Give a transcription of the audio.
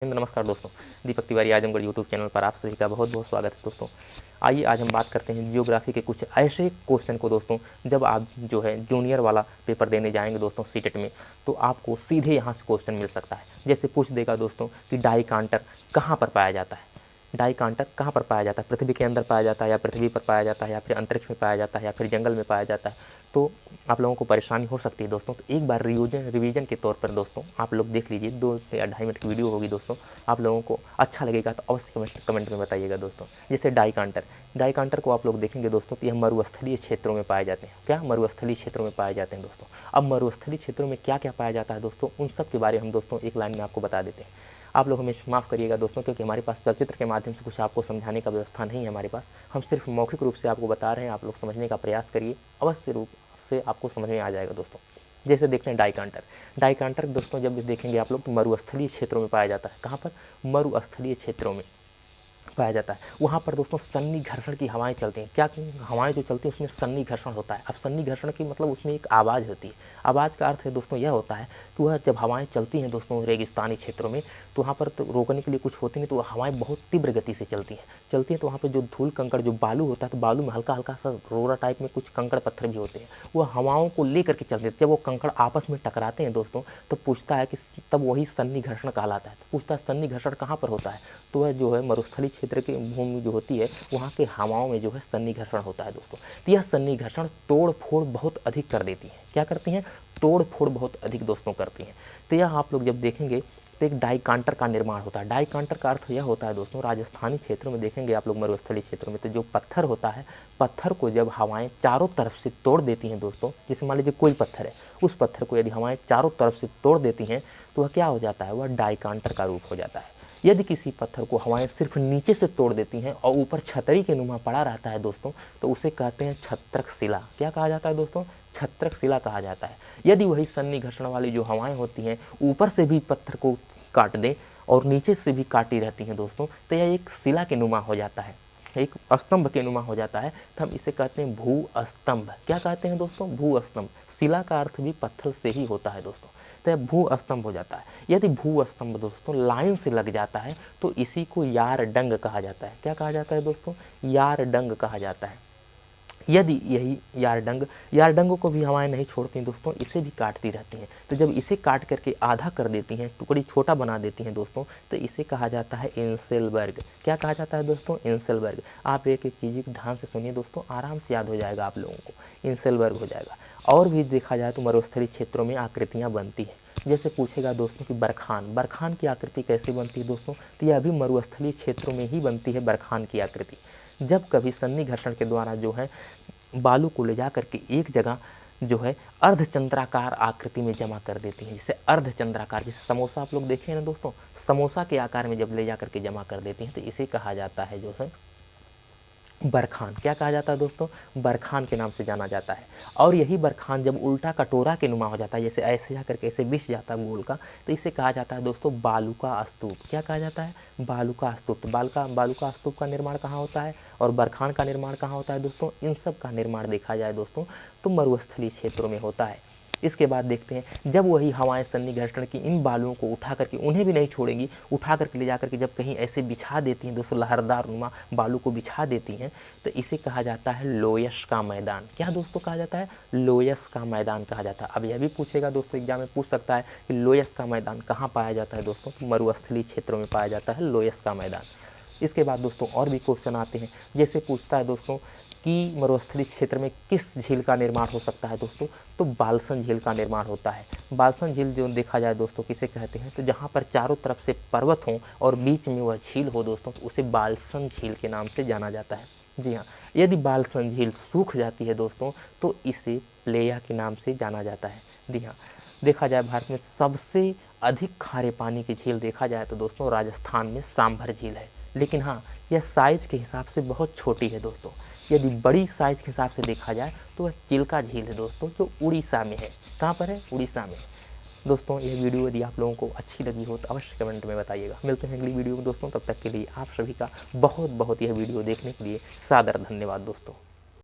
नमस्कार दोस्तों, Deepak Tiwari Azamgarh YouTube channel पर आप सभी का बहुत बहुत स्वागत है दोस्तों। आइए आज हम बात करते हैं जियोग्राफी के कुछ ऐसे क्वेश्चन को दोस्तों, जब आप जो है जूनियर वाला पेपर देने जाएंगे दोस्तों सीटेट में, तो आपको सीधे यहाँ से क्वेश्चन मिल सकता है। जैसे पूछ देगा दोस्तों कि डाइकांटर कहाँ पर पाया जाता है। डाइकांटर कहाँ पर पाया जाता है? पृथ्वी के अंदर पाया जाता है या पृथ्वी पर पाया जाता है या फिर अंतरिक्ष में पाया जाता है या फिर जंगल में पाया जाता है? तो आप लोगों को परेशानी हो सकती है दोस्तों। तो एक बार रिवीजन के तौर पर दोस्तों आप लोग देख लीजिए, 2 या 2.5 मिनट की वीडियो होगी दोस्तों। आप लोगों को अच्छा लगेगा तो अवश्य कमेंट में बताइएगा दोस्तों। जैसे डाइकांटर को आप लोग देखेंगे दोस्तों तो यह मरुस्थलीय क्षेत्रों में पाए जाते हैं। क्या? मरुस्थलीय क्षेत्रों में पाए जाते हैं दोस्तों। अब मरुस्थलीय क्षेत्रों में क्या क्या पाया जाता है दोस्तों, उन सब के बारे में हम दोस्तों एक लाइन में आपको बता देते हैं। आप लोग हमें माफ़ करिएगा दोस्तों, क्योंकि हमारे पास चलचित्र के माध्यम से कुछ आपको समझाने का व्यवस्था नहीं है हमारे पास। हम सिर्फ मौखिक रूप से आपको बता रहे हैं, आप लोग समझने का प्रयास करिए, अवश्य रूप से आपको समझ में आ जाएगा दोस्तों। जैसे देखते हैं डाइकांटर दोस्तों, जब देखेंगे आप लोग तो मरुस्थलीय क्षेत्रों में पाया जाता है। कहाँ पर? मरुस्थलीय क्षेत्रों में पाया जाता है। वहाँ पर दोस्तों सन्नी घर्षण की हवाएं चलती हैं। क्या हवाएं जो चलती हैं उसमें सन्नी घर्षण होता है। अब सन्नी घर्षण की मतलब उसमें एक आवाज़ होती है। आवाज़ का अर्थ है दोस्तों यह होता है कि वह जब हवाएं चलती हैं दोस्तों रेगिस्तानी क्षेत्रों में, तो वहाँ पर तो रोकने के लिए कुछ होती नहीं, तो हवाएं बहुत तीव्र गति से चलती हैं तो वहाँ पर जो धूल कंकड़ जो बालू होता है, तो बालू में हल्का हल्का सा रोड़ा टाइप में कुछ कंकड़ पत्थर भी होते हैं, वह हवाओं को लेकर के चलते हैं। जब वो कंकड़ आपस में टकराते हैं दोस्तों, तो पूछता है कि तब वही सन्नी घर्षण कहलाता है। तो पूछता है सन्नी घर्षण कहाँ पर होता है? तो वह जो है मरुस्थलीय क्षेत्र की भूमि जो होती है, वहाँ के हवाओं में जो है सन्नी घर्षण होता है दोस्तों। तो यह सन्नी घर्षण तोड़ फोड़ बहुत अधिक कर देती है। क्या करती हैं? तोड़ फोड़ बहुत अधिक दोस्तों करती हैं। तो यह आप लोग जब देखेंगे तो एक डाइकांटर का निर्माण होता है। डाइकांटर का अर्थ यह होता है दोस्तों, राजस्थानी क्षेत्रों में देखेंगे आप लोग मरुस्थलीय क्षेत्रों में, तो जो पत्थर होता है, पत्थर को जब हवाएं चारों तरफ से तोड़ देती हैं दोस्तों, जैसे मान लीजिए कोई पत्थर है, उस पत्थर को यदि हवाएं चारों तरफ से तोड़ देती हैं तो वह क्या हो जाता है? वह डाइकांटर का रूप हो जाता है। यदि किसी पत्थर को हवाएं सिर्फ नीचे से तोड़ देती हैं और ऊपर छतरी के नुमा पड़ा रहता है दोस्तों, तो उसे कहते हैं छत्रक शिला। क्या कहा जाता है दोस्तों? छत्रक शिला कहा जाता है। यदि वही सन्नी घर्षण वाली जो हवाएं होती हैं ऊपर से भी पत्थर को काट दें और नीचे से भी काटी रहती हैं दोस्तों, तो यह एक शिला के नुमा हो जाता है, एक स्तंभ के नुमा हो जाता है। तो हम इसे कहते हैं भू स्तंभ। क्या कहते हैं दोस्तों? भू स्तंभ। शिला का अर्थ भी पत्थर से ही होता है दोस्तों। तो भू स्तंभ हो जाता है। यदि भू स्तंभ दोस्तों लाइन से लग जाता है तो इसी को यार डंग कहा जाता है। क्या कहा जाता है दोस्तों? यार डंग कहा जाता है। यदि यही यार डंग को भी हवाएं नहीं छोड़ती दोस्तों, इसे भी काटती रहती हैं। तो जब इसे काट करके आधा कर देती हैं, टुकड़ी छोटा बना देती हैं दोस्तों, तो इसे कहा जाता है इंसेलबर्ग। क्या कहा जाता है दोस्तों? इंसेलबर्ग। आप एक एक चीज़ को ध्यान से सुनिए दोस्तों, आराम से याद हो जाएगा आप लोगों को, इंसेलबर्ग हो जाएगा। और भी देखा जाए तो मरुस्थलीय क्षेत्रों में आकृतियाँ बनती हैं। जैसे पूछेगा दोस्तों कि बरखान की आकृति कैसे बनती है दोस्तों, तो यह भी मरुस्थलीय क्षेत्रों में ही बनती है बरखान की आकृति। जब कभी सन्नी घर्षण के द्वारा जो है बालू को ले जा करके एक जगह जो है अर्धचंद्राकार आकृति में जमा कर देती हैं, जिसे अर्धचंद्राकार, जैसे समोसा आप लोग देखे हैं ना दोस्तों, समोसा के आकार में जब ले जा करके जमा कर देती हैं, तो इसे कहा जाता है जो है बरखान। क्या कहा जाता है दोस्तों? बरखान के नाम से जाना जाता है। और यही बरखान जब उल्टा कटोरा के नुमा हो जाता है, जैसे ऐसे जा करके ऐसे बिछ जाता है गोल का, तो इसे कहा जाता है दोस्तों बालू का स्तूप। क्या कहा जाता है? बालू का स्तूप। तो बालू का स्तूप का निर्माण कहाँ होता है और बरखान का निर्माण कहाँ होता है दोस्तों? इन सब का निर्माण देखा जाए दोस्तों तो मरुस्थलीय क्षेत्रों में होता है। इसके बाद देखते हैं, जब वही हवाएं सन्नी घर्षण की इन बालुओं को उठा करके, उन्हें भी नहीं छोड़ेंगी, उठा करके ले जा करके जब कहीं ऐसे बिछा देती हैं दोस्तों, लहरदार नुमा बालू को बिछा देती हैं, तो इसे कहा जाता है लोयस का मैदान। क्या दोस्तों कहा जाता है? लोयस का मैदान कहा जाता है। अब यह भी पूछेगा दोस्तों, एग्जाम में पूछ सकता है कि लोयस का मैदान कहाँ पाया जाता है दोस्तों? तो मरुस्थलीय क्षेत्रों में पाया जाता है लोयस का मैदान। इसके बाद दोस्तों और भी क्वेश्चन आते हैं। जैसे पूछता है दोस्तों कि मरुस्थलीय क्षेत्र में किस झील का निर्माण हो सकता है दोस्तों? तो बालसन झील का निर्माण होता है। बालसन झील जो देखा जाए दोस्तों किसे कहते हैं, तो जहाँ पर चारों तरफ से पर्वत हों और बीच में वह झील हो दोस्तों, तो उसे बालसन झील के नाम से जाना जाता है। जी हाँ, यदि बालसन झील सूख जाती है दोस्तों, तो इसे प्लेया के नाम से जाना जाता है। जी हाँ, देखा जाए भारत में सबसे अधिक खारे पानी की झील देखा जाए तो दोस्तों राजस्थान में सांभर झील है। लेकिन हाँ, यह साइज के हिसाब से बहुत छोटी है दोस्तों। यदि बड़ी साइज के हिसाब से देखा जाए तो वह चिल्का झील है दोस्तों, जो उड़ीसा में है। कहाँ पर है? उड़ीसा में। दोस्तों यह वीडियो यदि आप लोगों को अच्छी लगी हो तो अवश्य कमेंट में बताइएगा। मिलते हैं अगली वीडियो में दोस्तों, तब तक के लिए आप सभी का बहुत बहुत यह वीडियो देखने के लिए सादर धन्यवाद दोस्तों।